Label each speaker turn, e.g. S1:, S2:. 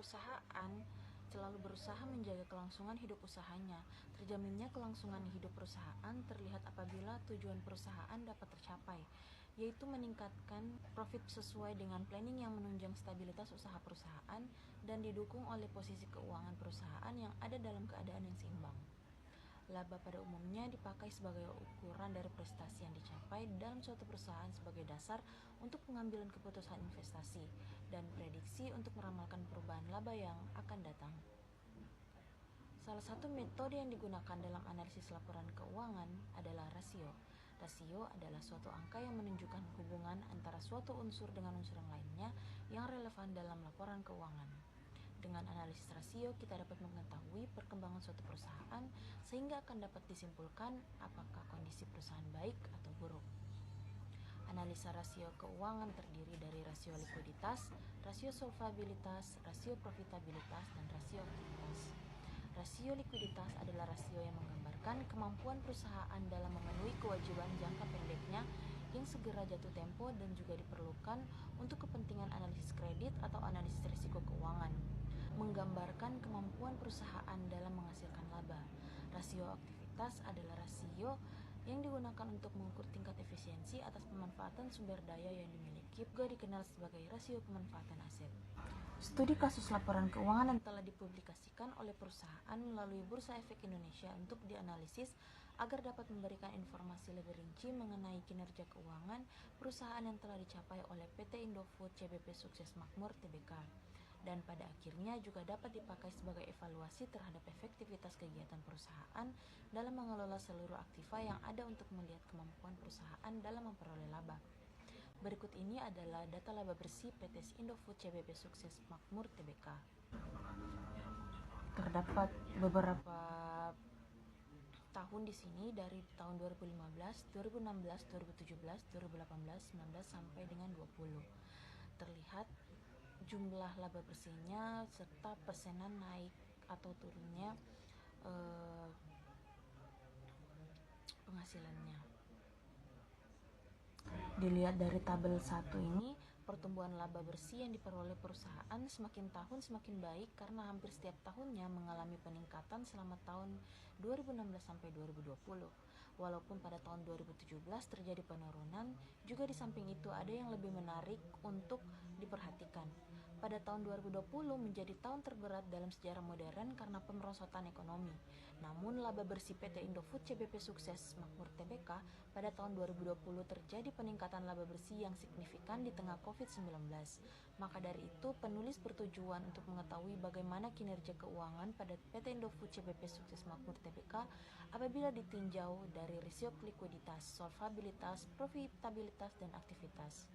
S1: perusahaan selalu berusaha menjaga kelangsungan hidup usahanya. Terjaminnya kelangsungan hidup perusahaan terlihat apabila tujuan perusahaan dapat tercapai, yaitu meningkatkan profit sesuai dengan planning yang menunjang stabilitas usaha perusahaan dan didukung oleh posisi keuangan perusahaan yang ada dalam keadaan yang seimbang. Laba pada umumnya dipakai sebagai ukuran dari prestasi yang dicapai dalam suatu perusahaan sebagai dasar untuk pengambilan keputusan investasi dan prediksi untuk meramalkan perubahan laba yang akan datang. Salah satu metode yang digunakan dalam analisis laporan keuangan adalah rasio. Rasio adalah suatu angka yang menunjukkan hubungan antara suatu unsur dengan unsur yang lainnya yang relevan dalam laporan keuangan. Dengan analisis rasio, kita dapat mengetahui perkembangan suatu perusahaan sehingga akan dapat disimpulkan apakah kondisi perusahaan baik atau buruk. Analisa rasio keuangan terdiri dari rasio likuiditas, rasio solvabilitas, rasio profitabilitas, dan rasio aktivitas. Rasio likuiditas adalah rasio yang menggambarkan kemampuan perusahaan dalam memenuhi kewajiban jangka pendeknya yang segera jatuh tempo dan juga diperlukan untuk kepentingan analisis kredit atau analisis risiko keuangan. Menggambarkan kemampuan perusahaan dalam menghasilkan laba. Rasio aktivitas adalah rasio yang digunakan untuk mengukur tingkat efisiensi atas pemanfaatan sumber daya yang dimiliki, juga dikenal sebagai rasio pemanfaatan aset. Studi kasus laporan keuangan yang telah dipublikasikan oleh perusahaan melalui Bursa Efek Indonesia untuk dianalisis agar dapat memberikan informasi lebih rinci mengenai kinerja keuangan perusahaan yang telah dicapai oleh PT Indofood CBP Sukses Makmur Tbk, dan pada akhirnya juga dapat dipakai sebagai evaluasi terhadap efektivitas kegiatan perusahaan dalam mengelola seluruh aktiva yang ada untuk melihat kemampuan perusahaan dalam memperoleh laba. Berikut ini adalah data laba bersih PT Indofood CBP Sukses Makmur Tbk. Terdapat beberapa tahun di sini dari tahun 2015, 2016, 2017, 2018, 19 sampai dengan 20. Terlihat jumlah laba bersihnya serta persenan naik atau turunnya penghasilannya. Dilihat dari tabel 1 ini, pertumbuhan laba bersih yang diperoleh perusahaan semakin tahun semakin baik karena hampir setiap tahunnya mengalami peningkatan selama tahun 2016 sampai 2020. Walaupun pada tahun 2017 terjadi penurunan, juga di samping itu ada yang lebih menarik untuk diperhatikan. Pada tahun 2020 menjadi tahun terberat dalam sejarah modern karena pemerosotan ekonomi. Namun laba bersih PT Indofood CBP Sukses Makmur Tbk pada tahun 2020 terjadi peningkatan laba bersih yang signifikan di tengah COVID-19. Maka dari itu, penulis bertujuan untuk mengetahui bagaimana kinerja keuangan pada PT Indofood CBP Sukses Makmur Tbk apabila ditinjau dari rasio likuiditas, solvabilitas, profitabilitas, dan aktivitas.